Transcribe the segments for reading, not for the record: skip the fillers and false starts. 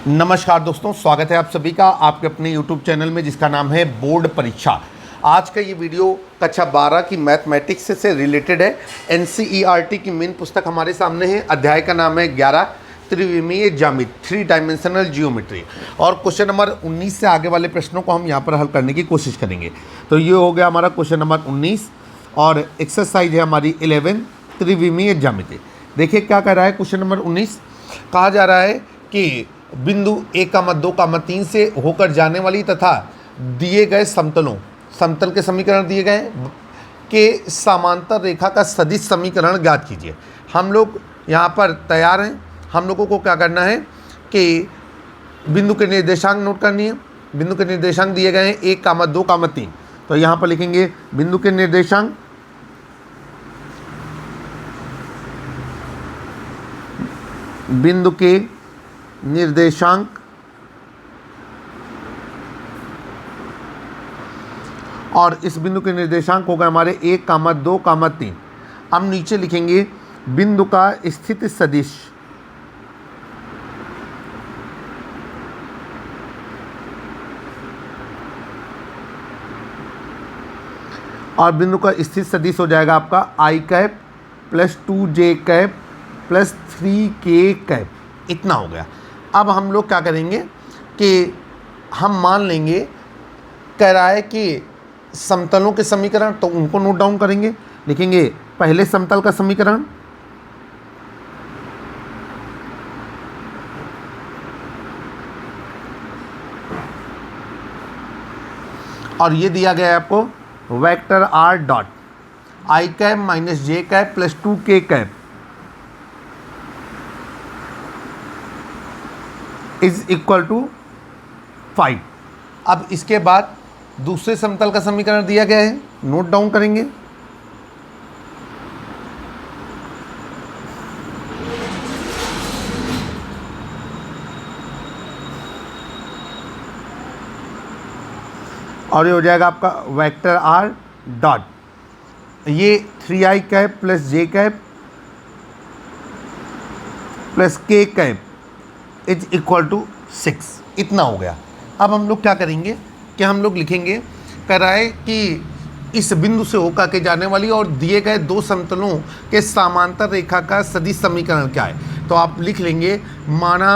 नमस्कार दोस्तों, स्वागत है आप सभी का आपके अपने YouTube चैनल में जिसका नाम है बोर्ड परीक्षा। आज का ये वीडियो कक्षा 12 की मैथमेटिक्स से रिलेटेड है। NCERT की मेन पुस्तक हमारे सामने है। अध्याय का नाम है 11 त्रिविमीय ज्यामिति 3 डायमेंशनल जियोमेट्री और क्वेश्चन नंबर 19 से आगे वाले प्रश्नों को हम यहाँ पर हल करने की कोशिश करेंगे। तो ये हो गया हमारा क्वेश्चन नंबर 19 और एक्सरसाइज है हमारी 11 त्रिविमीय ज्यामिति। देखिए क्या कह रहा है क्वेश्चन नंबर 19। कहा जा रहा है कि बिंदु 1,2,3 से होकर जाने वाली तथा दिए गए समतल के समीकरण दिए गए के समांतर रेखा का सदिश समीकरण ज्ञात कीजिए। हम लोग यहाँ पर तैयार हैं। हम लोगों को क्या करना है कि बिंदु के निर्देशांक नोट करनी है। बिंदु के निर्देशांक दिए गए हैं 1,2,3। तो यहाँ पर लिखेंगे बिंदु के निर्देशांक और इस बिंदु के निर्देशांक होगा हमारे 1,2,3। अब नीचे लिखेंगे बिंदु का स्थित सदिश और बिंदु का स्थित सदिश हो जाएगा आपका i cap plus 2j cap plus 3k cap. इतना हो गया। अब हम लोग क्या करेंगे कि हम मान लेंगे, कह रहा है कि समतलों के समीकरण, तो उनको नोट डाउन करेंगे। लिखेंगे पहले समतल का समीकरण और ये दिया गया है आपको vector r dot i cap minus j cap plus 2k cap is equal to 5। अब इसके बाद दूसरे समतल का समीकरण दिया गया है, नोट डाउन करेंगे। और ये हो जाएगा आपका वेक्टर r डॉट ये 3i cap plus j cap plus k cap is equal to 6। इतना हो गया। अब हम लोग क्या करेंगे कि हम लोग लिखेंगे, कह रहा है कि इस बिंदु से होकर के जाने वाली और दिए गए दो समतलों के समांतर रेखा का सदिश समीकरण क्या है। तो आप लिख लेंगे माना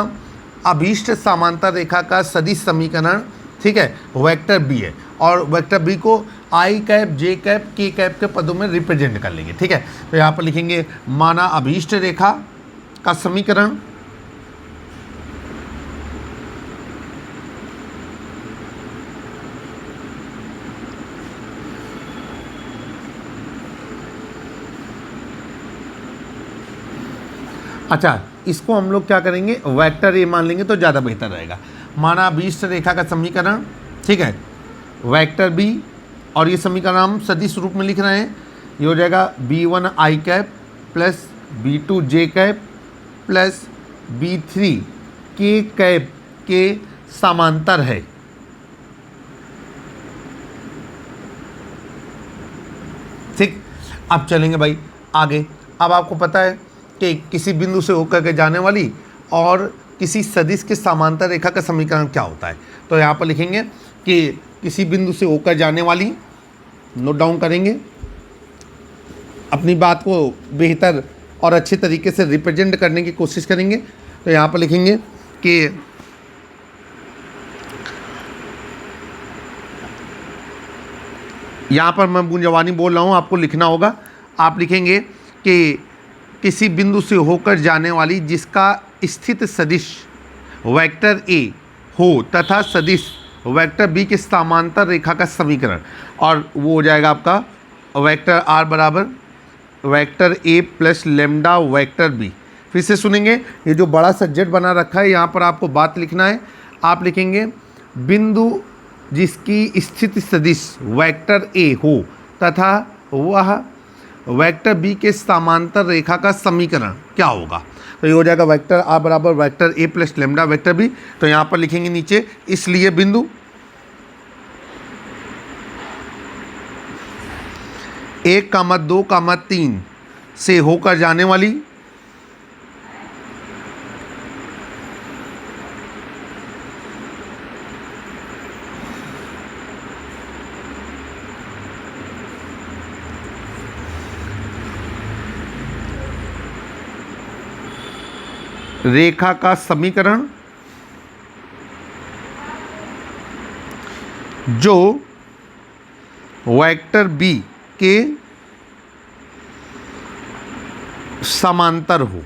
अभीष्ट समांतर रेखा का सदिश समीकरण, ठीक है, वेक्टर बी है और वेक्टर बी को i cap j cap k cap के पदों में रिप्रेजेंट कर लेंगे। ठीक है, तो यहाँ पर लिखेंगे माना अभीष्ट रेखा का समीकरण अच्छा, इसको हम लोग क्या करेंगे, वेक्टर ए मान लेंगे तो ज़्यादा बेहतर रहेगा। माना अभीष्ट रेखा का समीकरण, ठीक है, वेक्टर बी और ये समीकरण हम सदिश रूप में लिख रहे हैं। ये हो जाएगा b1 i cap plus b2 j cap plus b3 k cap के समांतर है। ठीक, अब चलेंगे भाई आगे। अब आपको पता है कि किसी बिंदु से होकर के जाने वाली और किसी सदिश के समांतर रेखा का समीकरण क्या होता है। तो यहाँ पर लिखेंगे कि किसी बिंदु से होकर जाने वाली, नोट डाउन करेंगे, अपनी बात को बेहतर और अच्छे तरीके से रिप्रेजेंट करने की कोशिश करेंगे। तो यहाँ पर लिखेंगे कि यहाँ पर मैं गुंजवानी बोल रहा हूँ, आपको लिखना होगा। आप लिखेंगे कि किसी बिंदु से होकर जाने वाली जिसका स्थित सदिश वेक्टर ए हो तथा सदिश वेक्टर बी के समांतर रेखा का समीकरण, और वो हो जाएगा आपका वेक्टर आर बराबर vector A plus lambda vector B. फिर से सुनेंगे, ये जो बड़ा सा जेड बना रखा है यहाँ पर आपको बात लिखना है। आप लिखेंगे बिंदु जिसकी स्थित सदिश वेक्टर ए हो तथा वह वेक्टर बी के समांतर रेखा का समीकरण क्या होगा। तो ये हो जाएगा वेक्टर आर बराबर vector A plus lambda vector B. तो यहाँ पर लिखेंगे नीचे, इसलिए बिंदु 1,2,3 से होकर जाने वाली रेखा का समीकरण जो वेक्टर बी के समांतर हो,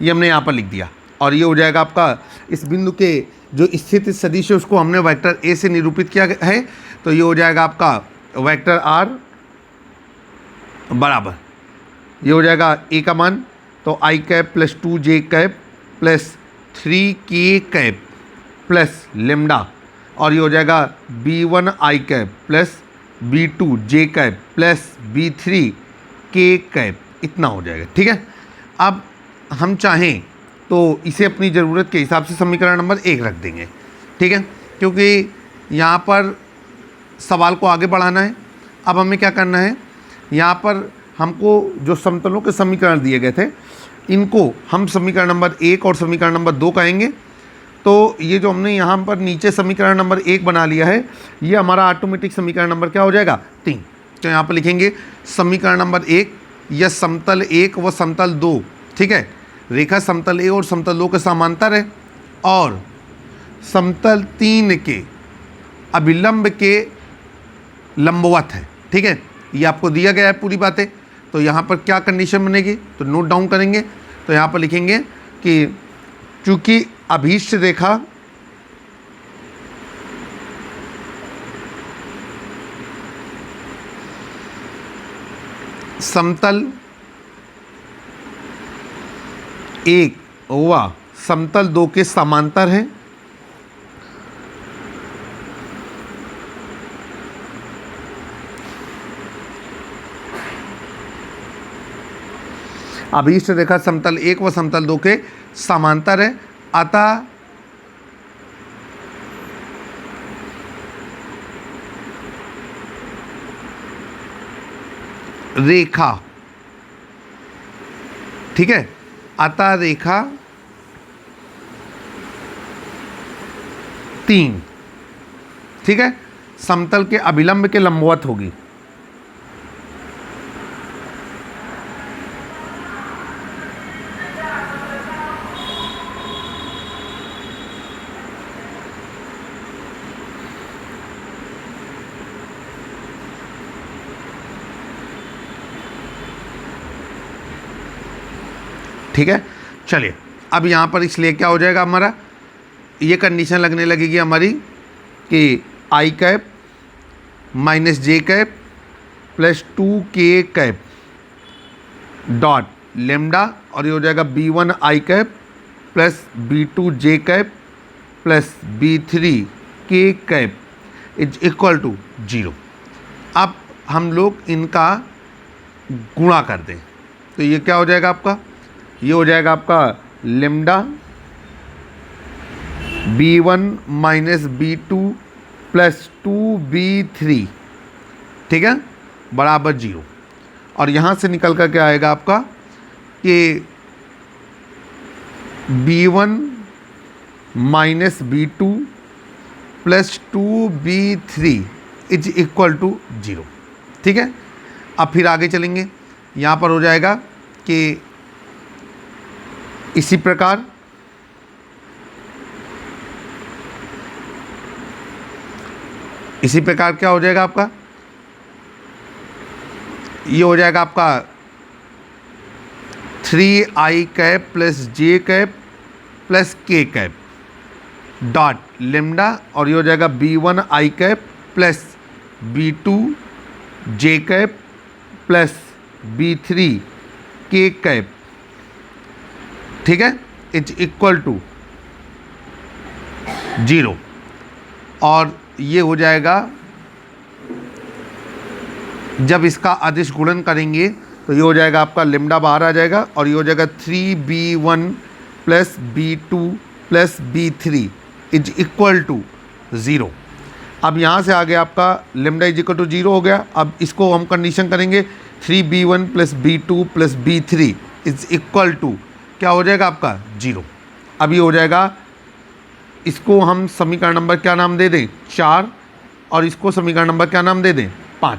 ये हमने यहाँ पर लिख दिया। और ये हो जाएगा आपका इस बिंदु के जो स्थित सदिश है उसको हमने वेक्टर ए से निरूपित किया है, तो ये हो जाएगा आपका वेक्टर आर बराबर, ये हो जाएगा ए का मान तो i cap plus 2j cap plus 3k cap plus lambda, और ये हो जाएगा b1 i cap plus b2 j cap plus b3 k cap, इतना हो जाएगा। ठीक है, अब हम चाहें तो इसे अपनी ज़रूरत के हिसाब से समीकरण नंबर 1 रख देंगे। ठीक है, क्योंकि यहाँ पर सवाल को आगे बढ़ाना है। अब हमें क्या करना है, यहाँ पर हमको जो समतलों के समीकरण दिए गए थे इनको हम समीकरण नंबर 1 और समीकरण नंबर 2 कहेंगे। तो ये जो हमने यहाँ पर नीचे समीकरण नंबर 1 बना लिया है, ये हमारा ऑटोमेटिक समीकरण नंबर क्या हो जाएगा 3। तो यहाँ पर लिखेंगे समीकरण नंबर 1, यह समतल 1 व समतल 2, ठीक है, रेखा समतल ए और समतल 2 के समांतर है और समतल 3 के अभिलंब के लंबवत है। ठीक है, ये आपको दिया गया है पूरी बातें। तो यहाँ पर क्या कंडीशन बनेगी तो नोट डाउन करेंगे। तो यहाँ पर लिखेंगे कि चूंकि अभीष्ट रेखा समतल 1 व समतल 2 के समांतर है, अभीष्ट रेखा समतल 1 व समतल 2 के समांतर है, अतः रेखा, ठीक है, अतः रेखा 3, ठीक है, समतल के अभिलंब के लंबवत होगी। ठीक है, चलिए अब यहाँ पर इसलिए क्या हो जाएगा हमारा, ये कंडीशन लगने लगेगी हमारी कि i cap minus j cap plus 2k cap dot lambda, और ये हो जाएगा b1 i cap plus b2 j cap plus b3 k cap is equal to 0। अब हम लोग इनका गुणा कर दें तो ये क्या हो जाएगा आपका, ये हो जाएगा आपका lambda b1 minus b2 plus 2b3, ठीक है, बराबर 0। और यहाँ से निकल कर क्या आएगा आपका कि b1 minus b2 plus 2b3 is equal to 0। ठीक है, अब फिर आगे चलेंगे। यहाँ पर हो जाएगा कि इसी प्रकार क्या हो जाएगा आपका, ये हो जाएगा आपका 3i cap plus j cap plus k cap dot lambda, और ये हो जाएगा b1 i cap plus b2 j cap plus b3 k cap, ठीक है, इज इक्वल टू 0। और ये हो जाएगा जब इसका अदिश गुणन करेंगे तो ये हो जाएगा आपका लेमडा बाहर आ जाएगा और ये हो जाएगा 3b1 plus b2 plus b3 is equal to 0। अब यहाँ से आगे आपका लेमडा इज इक्वल टू 0 हो गया। अब इसको हम कंडीशन करेंगे 3b1 plus b2 plus b3 is equal to क्या हो जाएगा आपका 0। अब ये हो जाएगा, इसको हम समीकरण नंबर क्या नाम दे दें 4, और इसको समीकरण नंबर क्या नाम दे दें 5।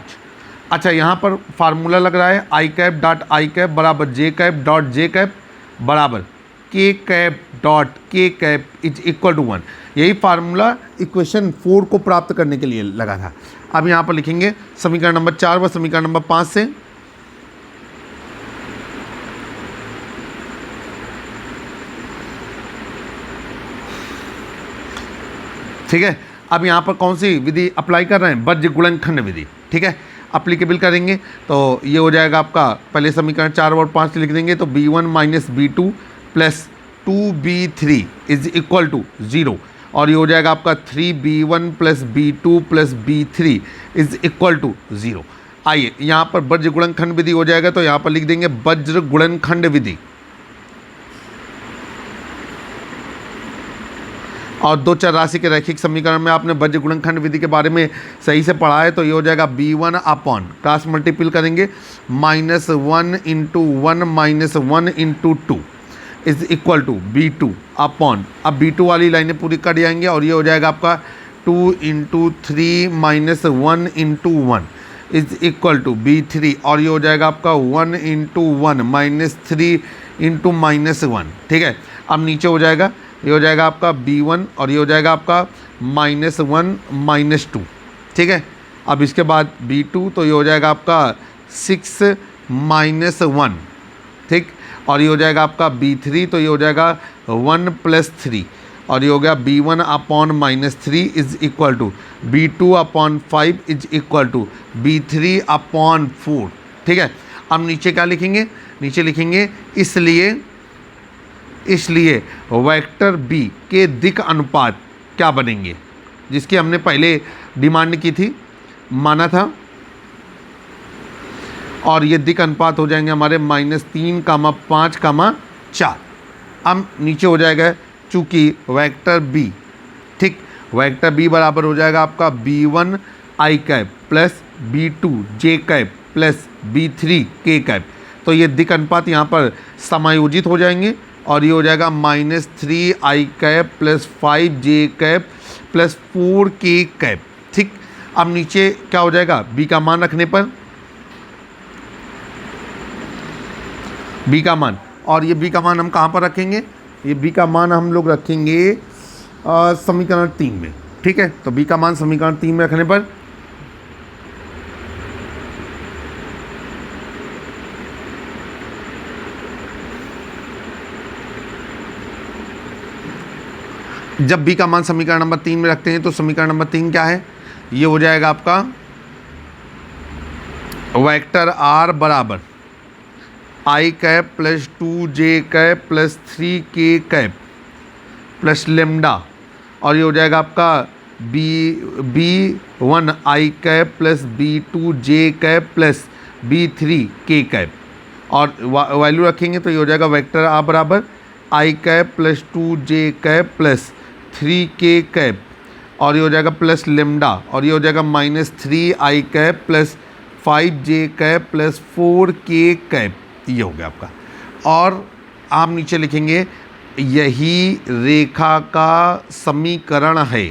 अच्छा, यहाँ पर फार्मूला लग रहा है आई कैप डॉट आई कैप बराबर जे कैप डॉट जे कैप बराबर के कैप डॉट के कैप इज इक्वल टू 1। यही फार्मूला इक्वेशन 4 को प्राप्त करने के लिए लगा था। अब यहाँ पर लिखेंगे समीकरण नंबर 4 व समीकरण नंबर 5 से। ठीक है, अब यहाँ पर कौन सी विधि अप्लाई कर रहे हैं? बज्र गुणनखंड विधि। ठीक है, अप्लीकेबल करेंगे तो ये हो जाएगा आपका, पहले समीकरण 4 और 5 लिख देंगे तो b1 minus b2 plus 2b3 is equal to 0, और ये हो जाएगा आपका 3b1 plus b2 plus b3 is equal to 0। आइए यहाँ पर बज्र गुणनखंड विधि हो जाएगा तो यहाँ पर लिख देंगे बज्र गुणनखंड विधि, और दो चर राशि के रैखिक समीकरण में आपने बज्र गुणनखंड विधि के बारे में सही से पढ़ा है तो ये हो जाएगा b1 अपॉन क्रॉस मल्टीपल करेंगे -1 into 1 minus 1 into 2 is equal to b2 upon, अब b2 वाली लाइनें पूरी कर जाएंगे और ये हो जाएगा आपका 2 into 3 minus 1 into 1 is equal to b3, और ये हो जाएगा आपका 1 इंटू 1 माइनस 3 इंटू माइनस 1। ठीक है, अब नीचे हो जाएगा, ये हो जाएगा आपका b1 और ये हो जाएगा आपका -1 माइनस 2। ठीक है, अब इसके बाद b2 तो ये हो जाएगा आपका 6 माइनस 1। ठीक, और ये हो जाएगा आपका b3 तो ये हो जाएगा 1 प्लस 3, और ये हो गया b1 upon -3 is equal to b2 upon 5 is equal to b3 upon 4। ठीक है, अब नीचे क्या लिखेंगे? नीचे लिखेंगे इसलिए वेक्टर b के दिक् अनुपात क्या बनेंगे, जिसकी हमने पहले डिमांड की थी, माना था, और ये दिक् अनुपात हो जाएंगे हमारे -3, 5, 4। अब नीचे हो जाएगा चूँकि वेक्टर b, ठीक, वेक्टर b बराबर हो जाएगा आपका b1 i cap plus b2 j cap plus b3 k cap, तो ये दिक् अनुपात यहाँ पर समायोजित हो जाएंगे और ये हो जाएगा -3 i cap plus 5 j cap plus 4 k cap. ठीक, अब नीचे क्या हो जाएगा? b का मान रखने पर, b का मान, और ये b का मान हम कहाँ पर रखेंगे? ये b का मान हम लोग रखेंगे समीकरण 3 में। ठीक है, तो b का मान समीकरण 3 में रखने पर जब b का मान समीकरण नंबर 3 में रखते हैं तो समीकरण नंबर 3 क्या है? ये हो जाएगा आपका वेक्टर r बराबर i cap plus 2j cap plus 3k cap plus lambda, और ये हो जाएगा आपका b1 i cap plus b2 j cap plus b3 k cap, और वैल्यू रखेंगे तो ये हो जाएगा वेक्टर r बराबर i cap plus 2j cap plus 3k cap, और ये हो जाएगा प्लस लेमडा, और ये हो जाएगा -3 i cap plus 5j cap plus 4k cap. ये हो गया आपका, और आप नीचे लिखेंगे यही रेखा का समीकरण है।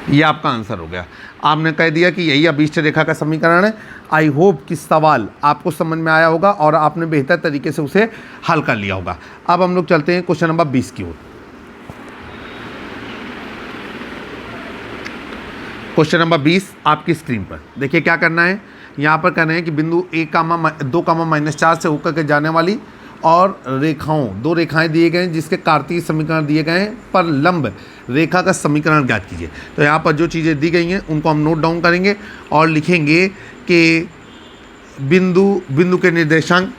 ये आपका आंसर हो गया। आपने कह दिया कि यही अभीष्ट रेखा का समीकरण है। आई होप कि सवाल आपको समझ में आया होगा और आपने बेहतर तरीके से उसे हल कर लिया होगा। अब हम लोग चलते हैं क्वेश्चन नंबर 20 की ओर। क्वेश्चन नंबर 20 आपकी स्क्रीन पर देखिए क्या करना है। यहाँ पर कहना है कि बिंदु 2, से होकर के जाने वाली और रेखाओं, दो रेखाएं दिए गए हैं जिसके कार्तीय समीकरण दिए गए हैं, पर लंब रेखा का समीकरण ज्ञात कीजिए। तो यहाँ पर जो चीज़ें दी गई हैं उनको हम नोट डाउन करेंगे और लिखेंगे कि बिंदु के निर्देशांक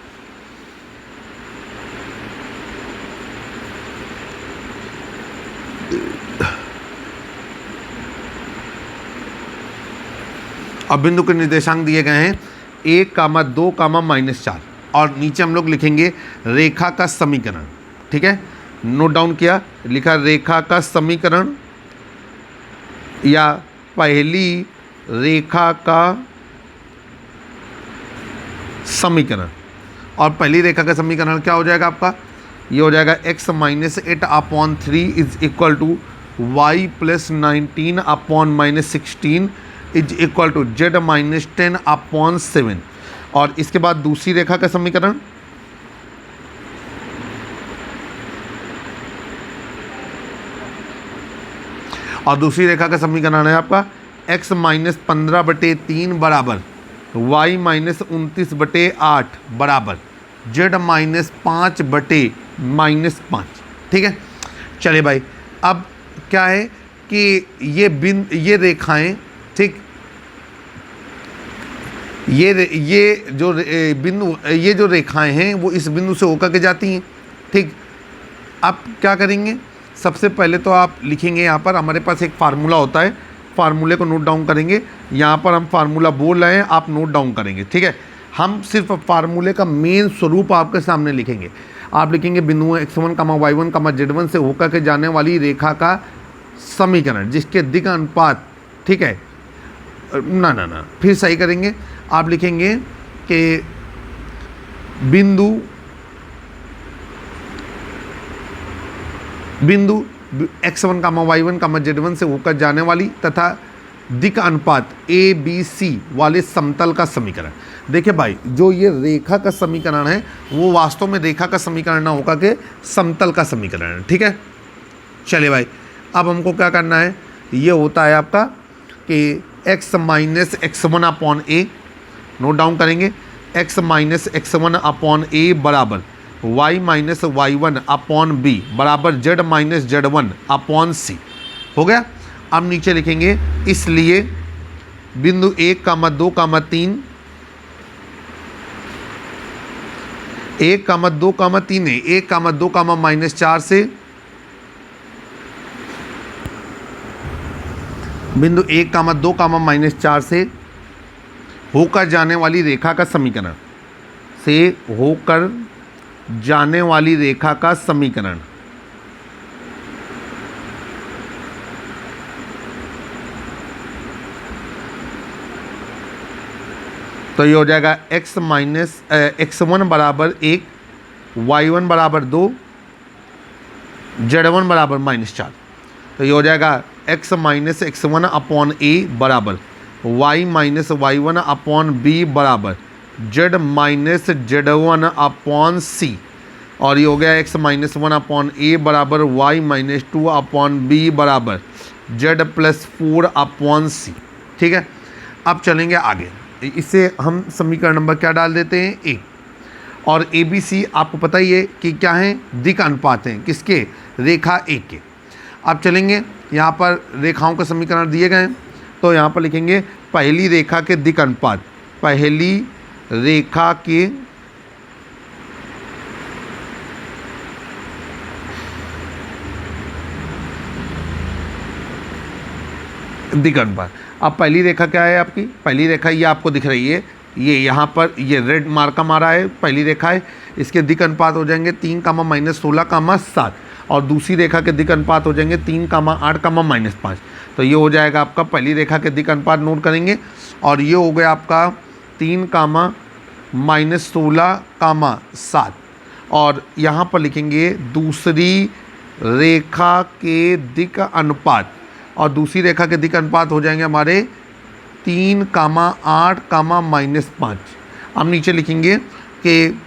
और बिंदु के निर्देशांक दिए गए हैं 1, 2, -4, और नीचे हम लोग लिखेंगे रेखा का समीकरण। ठीक है, नोट डाउन किया, लिखा रेखा का समीकरण या पहली रेखा का समीकरण। और पहली रेखा का समीकरण क्या हो जाएगा आपका? ये हो जाएगा x - 8/3 is equal to y + 19/-16 is equal to z - 10/7। और इसके बाद दूसरी रेखा का समीकरण, और दूसरी रेखा का समीकरण है आपका x माइनस 15/3 बराबर y माइनस 29/8 बराबर z माइनस 5/-5। ठीक है, चलिए भाई, अब क्या है कि ये रेखाएं, ठीक, ये जो रेखाएं हैं वो इस बिंदु से होकर के जाती हैं। ठीक, अब क्या करेंगे, सबसे पहले तो आप लिखेंगे, यहाँ पर हमारे पास एक फार्मूला होता है, फार्मूले को नोट डाउन करेंगे। यहाँ पर हम फार्मूला बोल रहे हैं, आप नोट डाउन करेंगे। ठीक है, हम सिर्फ फार्मूले का मेन स्वरूप आपके सामने लिखेंगे। आप लिखेंगे बिंदु x1, y1, z1 से होकर के जाने वाली रेखा का समीकरण जिसके दिक् अनुपात, ठीक है, ना फिर सही करेंगे। आप लिखेंगे कि बिंदु x1, y1, z1 से होकर जाने वाली तथा दिक् अनुपात ABC वाले समतल का समीकरण। देखिए भाई, जो ये रेखा का समीकरण है वो वास्तव में रेखा का समीकरण ना होकर के समतल का समीकरण है। ठीक है, चलिए भाई, अब हमको क्या करना है, ये होता है आपका कि x minus x1 upon a, note down करेंगे, x minus x1 upon a बराबर y minus y1 upon b बराबर z minus z1 upon c। हो गया। अब नीचे लिखेंगे, इसलिए बिंदु 1, 2, 3, 1, 2, 3 है, 1, 2, -4 से बिंदु 1, 2, -4 से होकर जाने वाली रेखा का समीकरण, से होकर जाने वाली रेखा का समीकरण तो ये हो जाएगा x1 बराबर 1, y1 बराबर 2, z1 बराबर -4। तो ये हो जाएगा x minus x1 upon a बराबर y minus y1 upon b बराबर z minus z1 upon c। और ये हो गया x माइनस 1 अपॉन a बराबर y माइनस 2 अपॉन b बराबर z प्लस 4 अपॉन c। ठीक है, अब चलेंगे आगे। इससे हम समीकरण नंबर क्या डाल देते हैं, 1। और ए बी सी आपको पता ही है कि क्या है, दिक् अनुपात हैं, किसके, रेखा 1 के। अब चलेंगे, यहाँ पर रेखाओं के समीकरण दिए गए हैं, तो यहाँ पर लिखेंगे पहली रेखा के दिक् अनुपात, पहली रेखा के दिक् अनुपात। अब पहली रेखा क्या है आपकी, पहली रेखा ये आपको दिख रही है, ये यहाँ पर ये रेड मार्का मारा है, पहली रेखा है, इसके दिक् अनुपात हो जाएंगे 3, -16, 7। और दूसरी रेखा के दिक् अनुपात हो जाएंगे 3, 8, -5। तो ये हो जाएगा आपका पहली रेखा के दिक् अनुपात, नोट करेंगे। और ये हो गया आपका 3, -16, 7। और यहाँ पर लिखेंगे दूसरी रेखा के दिक् अनुपात, और दूसरी रेखा के दिक् अनुपात हो जाएंगे हमारे 3, 8, -5। हम नीचे लिखेंगे कि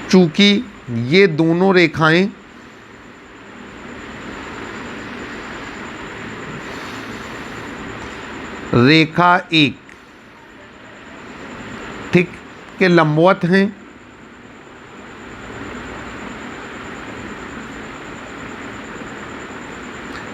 चूंकि ये दोनों रेखाएं रेखा 1, ठीक, के लंबवत हैं,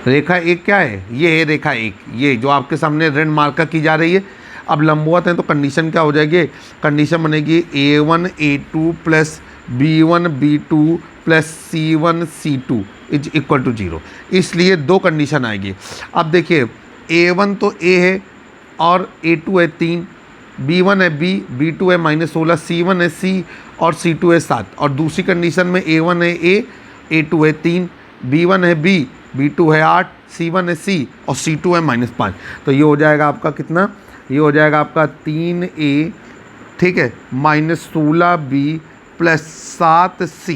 रेखा 1 क्या है, ये है रेखा 1, ये जो आपके सामने रेड मार्का की जा रही है। अब लंबवत हैं तो कंडीशन क्या हो जाएगी, कंडीशन बनेगी A1 A2 plus B1 B2 plus C1 C2 is equal to 0। इसलिए दो कंडीशन आएगी। अब देखिए, A1 तो A है और A2 है 3, B1 है B, B2 है -16, C1 है C और C2 है 7। और दूसरी कंडीशन में A1 है A, A2 है 3, B1 है B, B2 है 8, C1 है C और C2 है -5। तो ये हो जाएगा आपका कितना, ये हो जाएगा आपका 3A, ठीक है, -16B प्लस 7C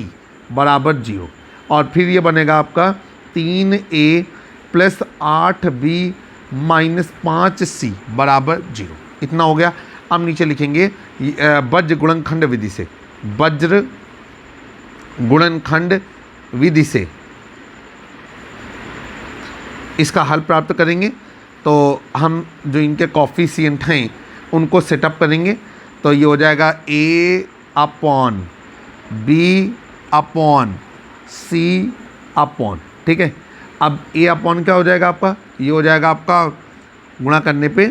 बराबर 0। और फिर ये बनेगा आपका 3a plus 8b minus 5c बराबर 0। इतना हो गया। अब नीचे लिखेंगे वज्र गुणनखंड विधि से, वज्र गुणनखंड विधि से इसका हल प्राप्त करेंगे। तो हम जो इनके कॉफिशिएंट हैं उनको सेटअप करेंगे। तो ये हो जाएगा a upon b upon c upon, ठीक है। अब a अपॉन क्या हो जाएगा आपका, ये हो जाएगा आपका गुणा करने पे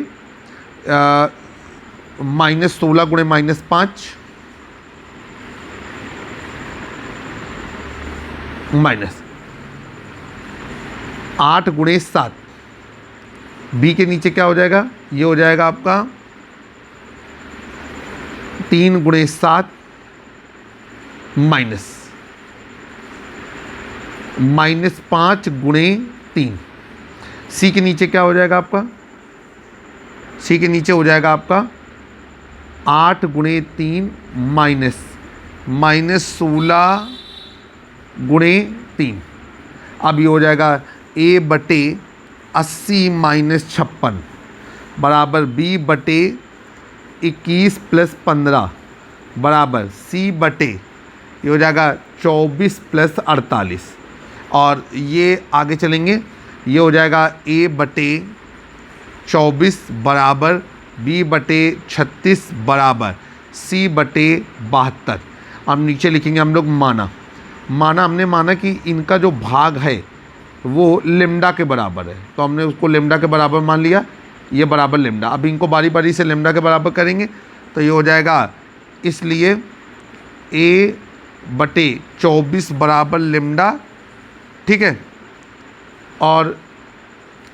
-16 गुणे -5 माइनस 8 गुणे 7। b के नीचे क्या हो जाएगा, ये हो जाएगा आपका 3 गुणे 7 -5 गुणे 3। c के नीचे क्या हो जाएगा आपका, c के नीचे हो जाएगा आपका 8 गुणे 3 -16 गुणे 3। अब ये हो जाएगा a बटे 80 माइनस 56 बराबर b बटे 21 प्लस 15 बराबर c बटे ये हो जाएगा 24 प्लस 48। और ये आगे चलेंगे, ये हो जाएगा a बटे 24 बराबर b बटे 36 बराबर c बटे 72। अब नीचे लिखेंगे हम लोग माना हमने माना कि इनका जो भाग है वो लेम्डा के बराबर है, तो हमने उसको लेम्डा के बराबर मान लिया, ये बराबर लेम्डा। अब इनको बारी बारी से लेम्डा के बराबर करेंगे तो ये हो जाएगा, इसलिए a बटे 24 बराबर लेम्डा, ठीक है। और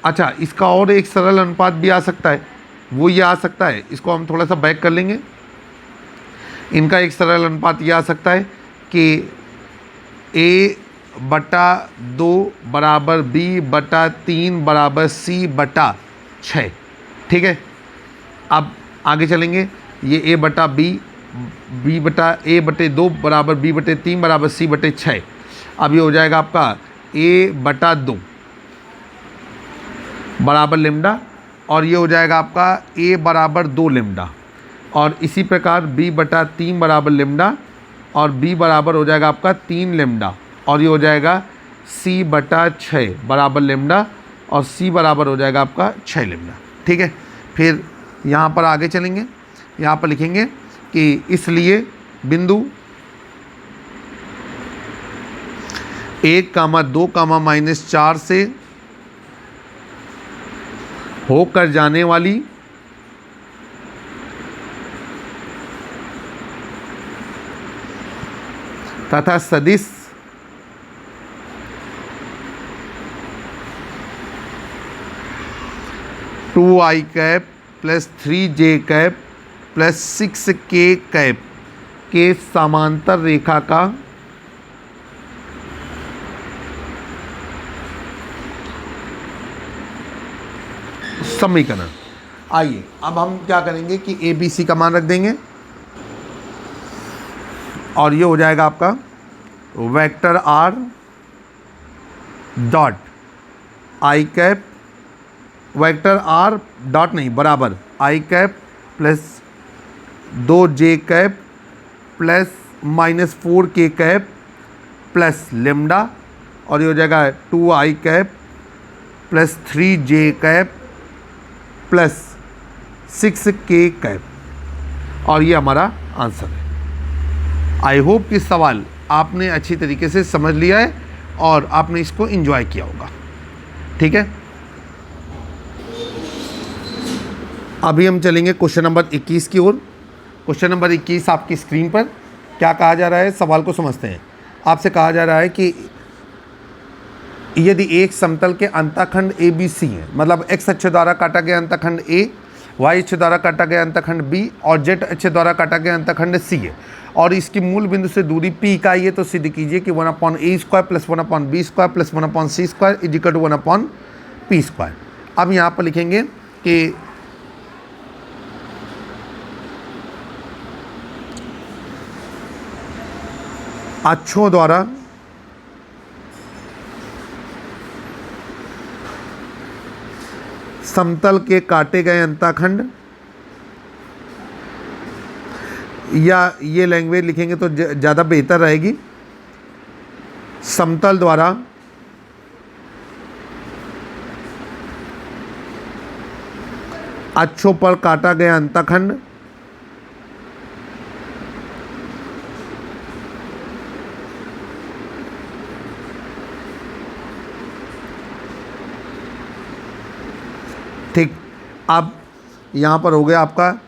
अच्छा, इसका और एक सरल अनुपात भी आ सकता है, वो ये आ सकता है, इसको हम थोड़ा सा बैक कर लेंगे। इनका एक सरल अनुपात ये आ सकता है कि a बटा 2 बराबर b बटा 3 बराबर c बटा 6, ठीक है। अब आगे चलेंगे, ये a बटा b बटा a बटे 2 बराबर b बटे 3 बराबर c बटे 6। अब ये हो जाएगा आपका a बटा 2 बराबर लेम्डा, और ये हो जाएगा आपका a बराबर 2 लेम्डा, और इसी प्रकार b बटा 3 बराबर लेम्डा, और b बराबर हो जाएगा आपका 3 लेम्डा, और ये हो जाएगा c बटा 6 बराबर लेम्डा, और c बराबर हो जाएगा आपका 6 लेम्डा, ठीक है। फिर यहाँ पर आगे चलेंगे, यहाँ पर लिखेंगे कि इसलिए बिंदु 1,2,-4 से होकर जाने वाली तथा सदिश two I cap plus 3j cap plus 6k cap के समांतर रेखा का समीकरण। आइए अब हम क्या करेंगे कि a b c का मान रख देंगे, और ये हो जाएगा आपका vector r dot i cap, vector r dot नहीं बराबर i cap plus 2j cap plus -4k cap plus lambda, और ये हो जाएगा 2i cap plus 3j cap plus 6k cap, और ये हमारा आंसर है। आई होप कि सवाल आपने अच्छी तरीके से समझ लिया है और आपने इसको एंजॉय किया होगा, ठीक है। अभी हम चलेंगे क्वेश्चन नंबर 21 की ओर। क्वेश्चन नंबर 21 आपकी स्क्रीन पर क्या कहा जा रहा है, सवाल को समझते हैं। आपसे कहा जा रहा है कि यदि एक समतल के अंतःखंड ABC है, मतलब x अक्ष द्वारा काटा गया अंतःखंड A, y अक्ष द्वारा काटा गया अंतःखंड B और z अक्ष द्वारा काटा गया अंतःखंड C है, और इसकी मूल बिंदु से दूरी P इकाई है, तो सिद्ध कीजिए कि 1/a² plus 1/b² plus 1/c² is equal to 1/p²। अब यहाँ पर लिखेंगे कि अक्षों द्वारा समतल के काटे गए अंतःखंड, या ये लैंग्वेज लिखेंगे तो ज़्यादा बेहतर रहेगी, समतल द्वारा अक्षों पर काटा गया अंतःखंड ठीक। अब यहाँ पर हो गया आपका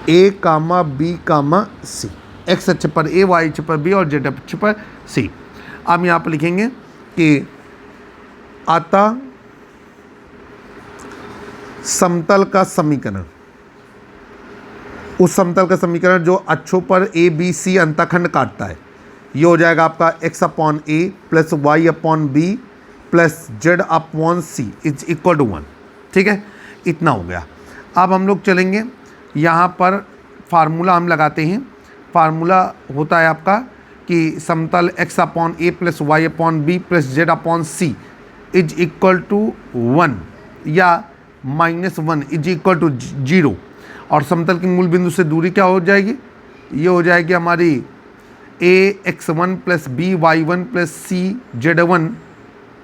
ए कामा बी कामा सी, एक्स अक्ष पर ए, वाई अक्ष पर बी और जेड अक्ष पर सी। अब यहाँ पर लिखेंगे कि अतः समतल का समीकरण, उस समतल का समीकरण जो अक्षों पर ए बी सी अंतःखंड काटता है, ये हो जाएगा आपका x upon A plus Y upon B plus Z upon C is equal to 1। ठीक है, इतना हो गया। अब हम लोग चलेंगे यहाँ पर फार्मूला हम लगाते हैं। फार्मूला होता है आपका कि समतल x upon A plus Y upon B plus Z upon C is equal to 1 या -1 इज इक्वल टू 0, और समतल की मूल बिंदु से दूरी क्या हो जाएगी, ये हो जाएगी हमारी ax1 plus by1 plus cz1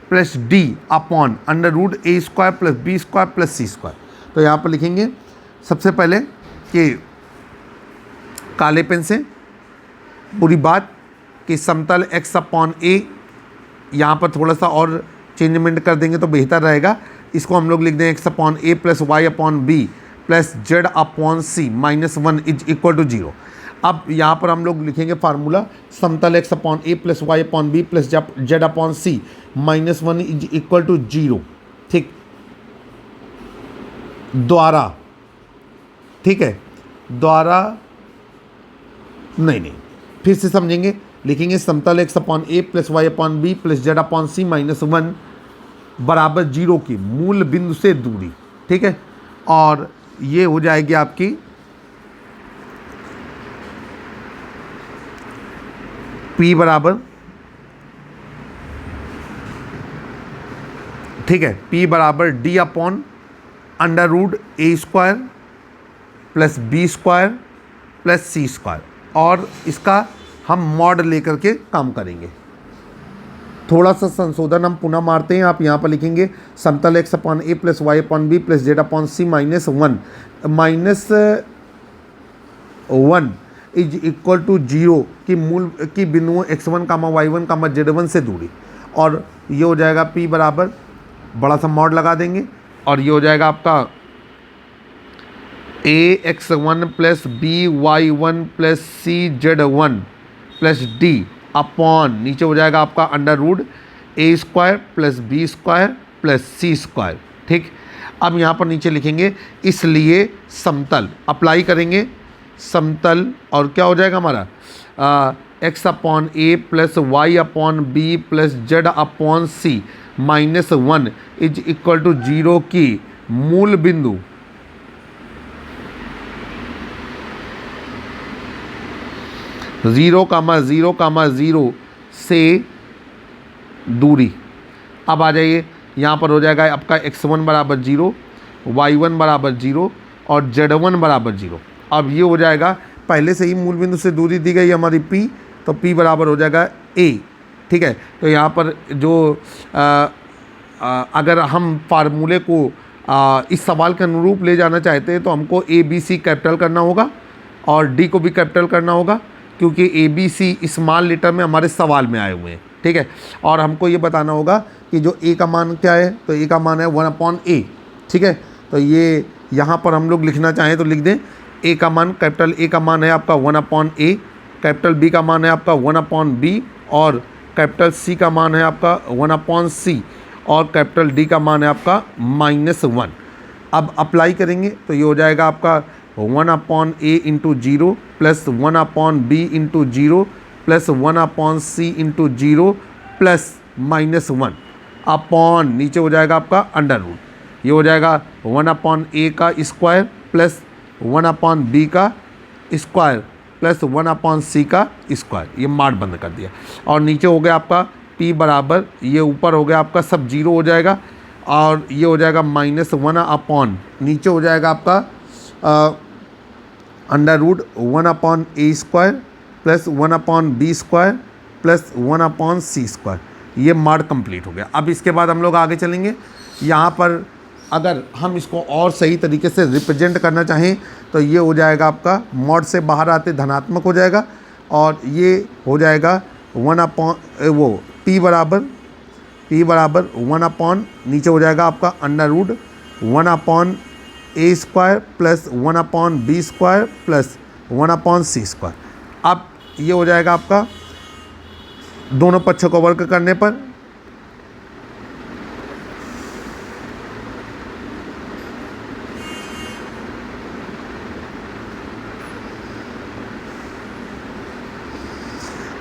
plus d upon under root a square plus b square plus c square. तो यहाँ पर लिखेंगे सबसे पहले कि काले पेन से पूरी बात कि समतल x अपॉन ए, यहाँ पर थोड़ा सा और चेंजमेंट कर देंगे तो बेहतर रहेगा। इसको हम लोग लिख दें x upon A plus Y upon B plus Z upon c -1 is equal to 0। अब यहाँ पर हम लोग लिखेंगे फार्मूला समतल x upon A plus Y upon B plus Z upon c -1 is equal to 0। ठीक, द्वारा, ठीक है, द्वारा नहीं, फिर से समझेंगे। लिखेंगे समतल x अपॉन ए plus Y upon B plus Z upon c -1 बराबर 0 की मूल बिंदु से दूरी। ठीक है, और ये हो जाएगी आपकी P बराबर, ठीक है, P बराबर D upon under root a square plus b square plus c square, और इसका हम मॉड लेकर के काम करेंगे। थोड़ा सा संशोधन हम पुनः मारते हैं। आप यहाँ पर लिखेंगे समतल x upon A plus Y upon B plus Z upon c -1 is equal to 0 की मूल की बिंदुओं x1 कामा y1 कामा z1 से दूरी, और ये हो जाएगा p बराबर, बड़ा सा मॉड लगा देंगे, और ये हो जाएगा आपका ax1 plus by1 plus cz1 plus d upon नीचे हो जाएगा आपका under root a square plus b square plus c square. ठीक, अब यहाँ पर नीचे लिखेंगे इसलिए समतल, अप्लाई करेंगे समतल, और क्या हो जाएगा हमारा x upon A plus Y upon B plus Z upon c -1 is equal to 0 की मूल बिंदु जीरो कामा ज़ीरो से दूरी। अब आ जाइए, यहाँ पर हो जाएगा आपका x1 बराबर 0, y1 बराबर 0 और z1 बराबर 0। अब ये हो जाएगा, पहले से ही मूल बिंदु से दूरी दी गई हमारी p, तो p बराबर हो जाएगा a। ठीक है, तो यहाँ पर जो अगर हम फार्मूले को इस सवाल के अनुरूप ले जाना चाहते हैं तो हमको a b c कैपिटल करना होगा और d को भी कैपिटल करना होगा, क्योंकि a b c small letter में हमारे सवाल में आए हुए हैं। ठीक है, और हमको ये बताना होगा कि जो ए का मान क्या है, तो ए का मान है 1 अपॉन ए। ठीक है, तो ये यहाँ पर हम लोग लिखना चाहें तो लिख दें ए का मान, कैपिटल ए का मान है आपका 1 अपॉन ए, कैपिटल बी का मान है आपका 1 अपॉन बी, और कैपिटल सी का मान है आपका 1 अपॉन सी, और कैपिटल डी का मान है आपका -1। अब अप्लाई करेंगे तो ये हो जाएगा आपका 1 upon a into 0 plus 1 upon b into 0 plus 1 upon c into 0 plus -1 upon नीचे हो जाएगा आपका अंडर रूट, ये हो जाएगा 1 अपॉन ए का स्क्वायर प्लस 1 अपॉन बी का स्क्वायर प्लस 1 अपॉन सी का स्क्वायर। ये मार्ट बंद कर दिया, और नीचे हो गया आपका p बराबर, ये ऊपर हो गया आपका सब 0 हो जाएगा, और ये हो जाएगा -1 अपॉन, नीचे हो जाएगा आपका √1/a² plus 1/b² plus 1/c²। ये मॉड कंप्लीट हो गया। अब इसके बाद हम लोग आगे चलेंगे। यहाँ पर अगर हम इसको और सही तरीके से रिप्रेजेंट करना चाहें तो ये हो जाएगा आपका मॉड से बाहर आते धनात्मक हो जाएगा, और ये हो जाएगा 1 बराबर 1 नीचे हो जाएगा आपका √1/a² plus 1/b² plus 1/c²। अब ये हो जाएगा आपका दोनों पक्षों को वर्ग करने पर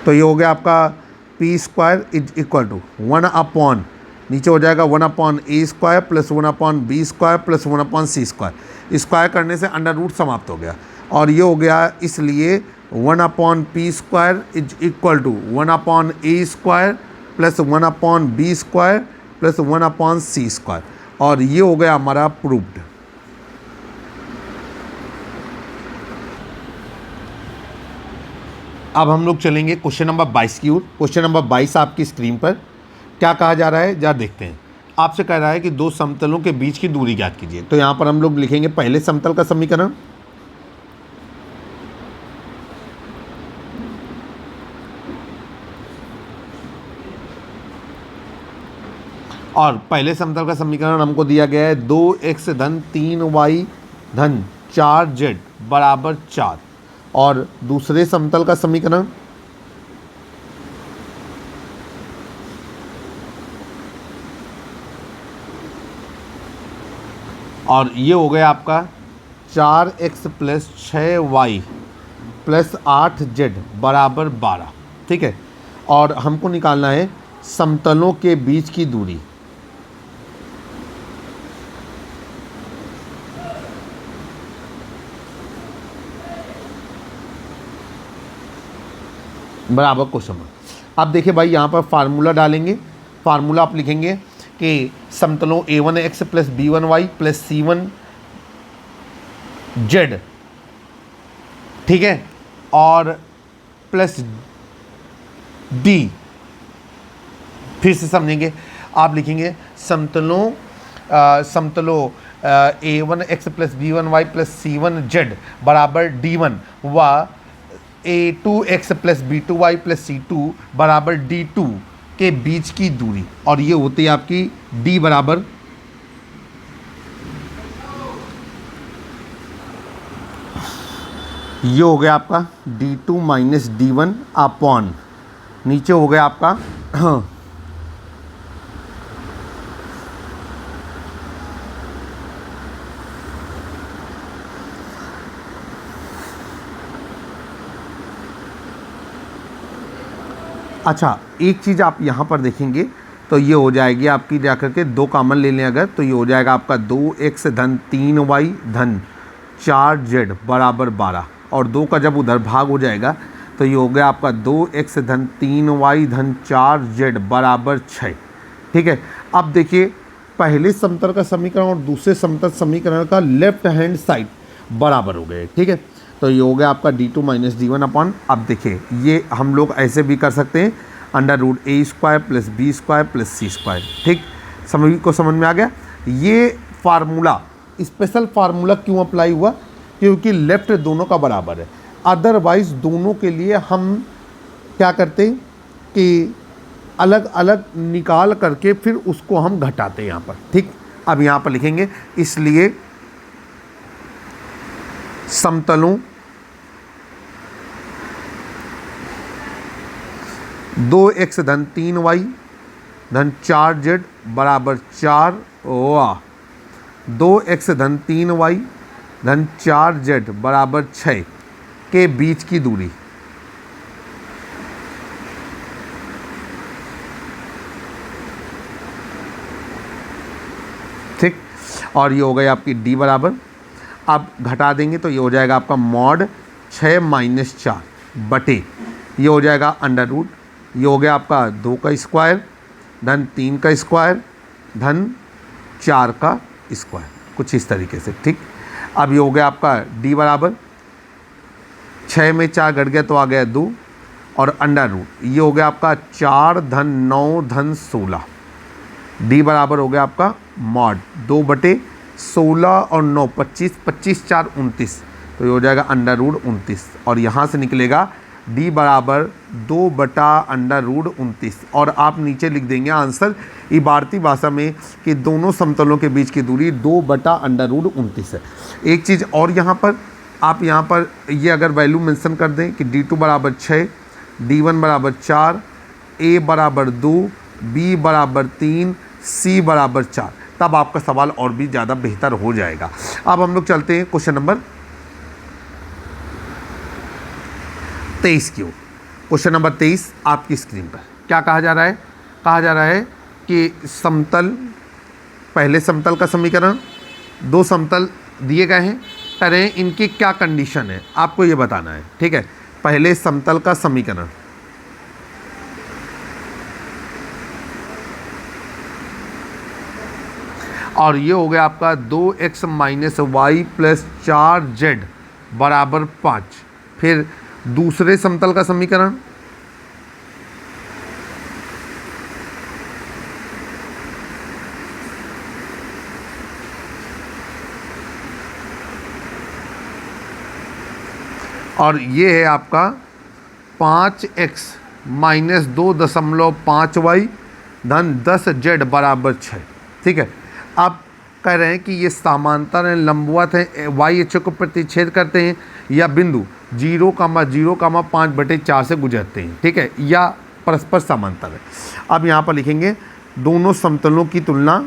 तो ये हो गया आपका p² = 1 नीचे हो जाएगा 1/a² plus 1/b² plus 1/c²। Square करने से अंडर रूट समाप्त हो गया, और ये हो गया इसलिए 1/p² = 1/a² plus 1/b² plus 1/c², और ये हो गया हमारा प्रूव्ड। अब हम लोग चलेंगे क्वेश्चन नंबर 22 की ओर। क्वेश्चन नंबर 22 आपकी स्क्रीन पर क्या कहा जा रहा है, जरा देखते हैं। आपसे कह रहा है कि दो समतलों के बीच की दूरी ज्ञात कीजिए। तो यहाँ पर हम लोग लिखेंगे पहले समतल का समीकरण, और पहले समतल का समीकरण हमको दिया गया है 2x धन 3y धन 4z बराबर 4, और दूसरे समतल का समीकरण और ये हो गया आपका 4x plus 6y plus 8z बराबर 12। ठीक है, और हमको निकालना है समतलों के बीच की दूरी। बराबर क्वेश्चन मार्क। अब देखिए भाई, यहाँ पर फार्मूला डालेंगे। फार्मूला आप लिखेंगे कि समतलों a1x plus b1y plus c1z, ठीक है, और प्लस d, फिर से समझेंगे। आप लिखेंगे समतलों a1x plus b1y plus c1z बराबर d1 व a2x plus b2y plus c2 बराबर d2 के बीच की दूरी, और ये होती है आपकी d बराबर ये हो गया आपका d2 माइनस d1 अपॉन नीचे हो गया आपका अच्छा, एक चीज़ आप यहाँ पर देखेंगे तो ये हो जाएगी आपकी जाकर के 2 कॉमन ले लें अगर, तो ये हो जाएगा आपका 2x धन 3y धन 4z बराबर 12, और 2 का जब उधर भाग हो जाएगा तो ये हो गया आपका 2x धन 3y धन 4z बराबर 6। ठीक है, अब देखिए पहले समतल का समीकरण और दूसरे समतल समीकरण का लेफ्ट हैंड साइड बराबर हो गए। ठीक है, तो ये हो गया आपका d2 माइनस d1 अपॉन, अब देखिए ये हम लोग ऐसे भी कर सकते हैं √a² plus b² plus c²। ठीक, सभी को समझ में आ गया। ये फार्मूला स्पेशल फार्मूला क्यों अप्लाई हुआ, क्योंकि लेफ्ट दोनों का बराबर है। अदरवाइज दोनों के लिए हम क्या करते हैं कि अलग अलग निकाल करके फिर उसको हम घटाते हैं यहाँ पर। ठीक, अब यहाँ पर लिखेंगे इसलिए समतलों 2x धन 3y धन 4z बराबर 4 व 2x धन 3y धन 4z बराबर 6 के बीच की दूरी। ठीक, और ये हो गई आपकी d बराबर, अब घटा देंगे तो ये हो जाएगा आपका मॉड 6 माइनस 4 बटे ये हो जाएगा अंडर रूट, ये हो गया आपका 2 का स्क्वायर धन 3 का स्क्वायर धन 4 का स्क्वायर, कुछ इस तरीके से। ठीक, अब ये हो गया आपका d बराबर 6 में 4 घट गया तो आ गया 2 और अंडर रूट, ये हो गया आपका 4 धन 9 धन 16। d बराबर हो गया आपका मॉड 2/16 और 9 25, 25 4 29, तो ये हो जाएगा अंडर रूट 29 और यहाँ से निकलेगा d बराबर 2/√29 और आप नीचे लिख देंगे आंसर इबारती भाषा में कि दोनों समतलों के बीच की दूरी 2/√29 है। एक चीज़ और यहाँ पर आप यहाँ पर ये अगर वैल्यू मेंशन कर दें कि d2 बराबर 6, d1 बराबर 4, a बराबर 2, b बराबर 3, c बराबर 4, तब आपका सवाल और भी ज़्यादा बेहतर हो जाएगा। अब हम लोग चलते हैं क्वेश्चन नंबर 23 की ओर। क्वेश्चन नंबर 23 आपकी स्क्रीन पर क्या कहा जा रहा है? कहा जा रहा है कि समतल, पहले समतल का समीकरण, दो समतल दिए गए हैं, करें इनकी क्या कंडीशन है, आपको ये बताना है। ठीक है, पहले समतल का समीकरण, और ये हो गया आपका 2x - y + 4z बराबर 5। फिर दूसरे समतल का समीकरण, और ये है आपका 5x - 2.5y धन 10z बराबर 6। ठीक है, अब कह रहे हैं कि ये समांतर हैं, लंबवत हैं, y अक्ष को प्रतिच्छेद करते हैं या बिंदु 0,0,5/4 से गुजरते हैं। ठीक है, या परस्पर समांतर है। अब यहाँ पर लिखेंगे दोनों समतलों की तुलना,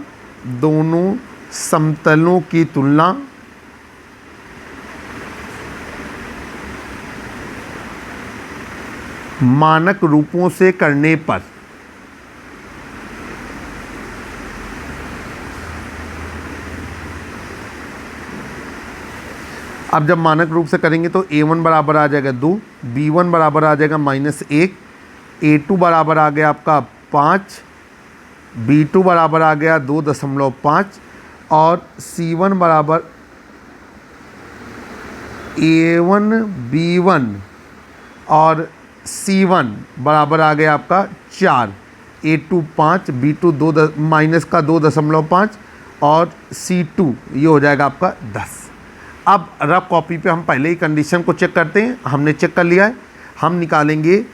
दोनों समतलों की तुलना मानक रूपों से करने पर अब जब मानक रूप से करेंगे तो a1 बराबर आ जाएगा 2, b1 बराबर आ जाएगा -1, a2 बराबर आ गया आपका 5, b2 बराबर आ गया 2.5 और c1 बराबर a1 b1 और c1 बराबर आ गया आपका 4, a2 5, b2 -2.5 और c2 ये हो जाएगा आपका 10। अब रफ कॉपी पे हम पहले ही कंडीशन को चेक करते हैं, हमने चेक कर लिया है। हम निकालेंगे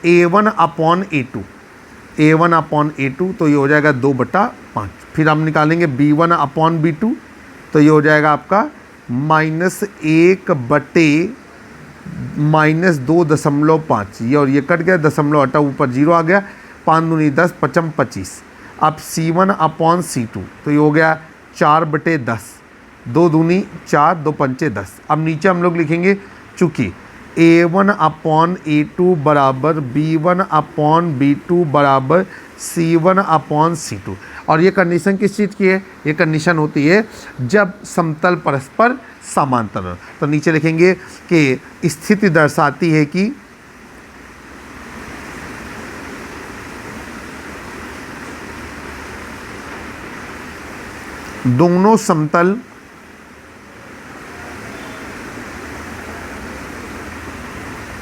a1/a2, a1/a2 तो ये हो जाएगा 2/5। फिर हम निकालेंगे b1/b2 तो ये हो जाएगा आपका -2.5, ये और ये कट गया, दशमलव हटा ऊपर 0 आ गया, 5 दूनी 10, 5 25। अब c1/c2 तो ये हो गया 4/10, 2 दूनी 4, 2 पंचे 10। अब नीचे हम लोग लिखेंगे चूँकि a1/a2 बराबर b1/b2 बराबर c1/c2, और ये कंडीशन किस चीज़ की है? ये कंडीशन होती है जब समतल परस्पर समांतर हो। तो नीचे लिखेंगे कि स्थिति दर्शाती है कि दोनों समतल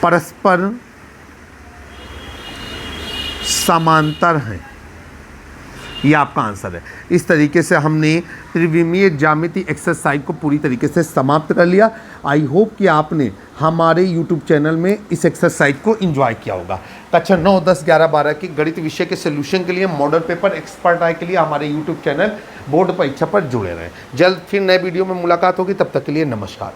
परस्पर समांतर हैं। ये आपका आंसर है। इस तरीके से हमने त्रिविमीय ज्यामिति एक्सरसाइज को पूरी तरीके से समाप्त कर लिया। आई होप कि आपने हमारे यूट्यूब चैनल में इस एक्सरसाइज को एंजॉय किया होगा। कक्षा 9, 10, 11, 12 की गणित विषय के सोल्यूशन के लिए, मॉडल पेपर, एक्सपर्ट आय के लिए हमारे यूट्यूब चैनल बोर्ड परीक्षा पर जुड़े रहें। जल्द फिर नए वीडियो में मुलाकात होगी, तब तक के लिए नमस्कार।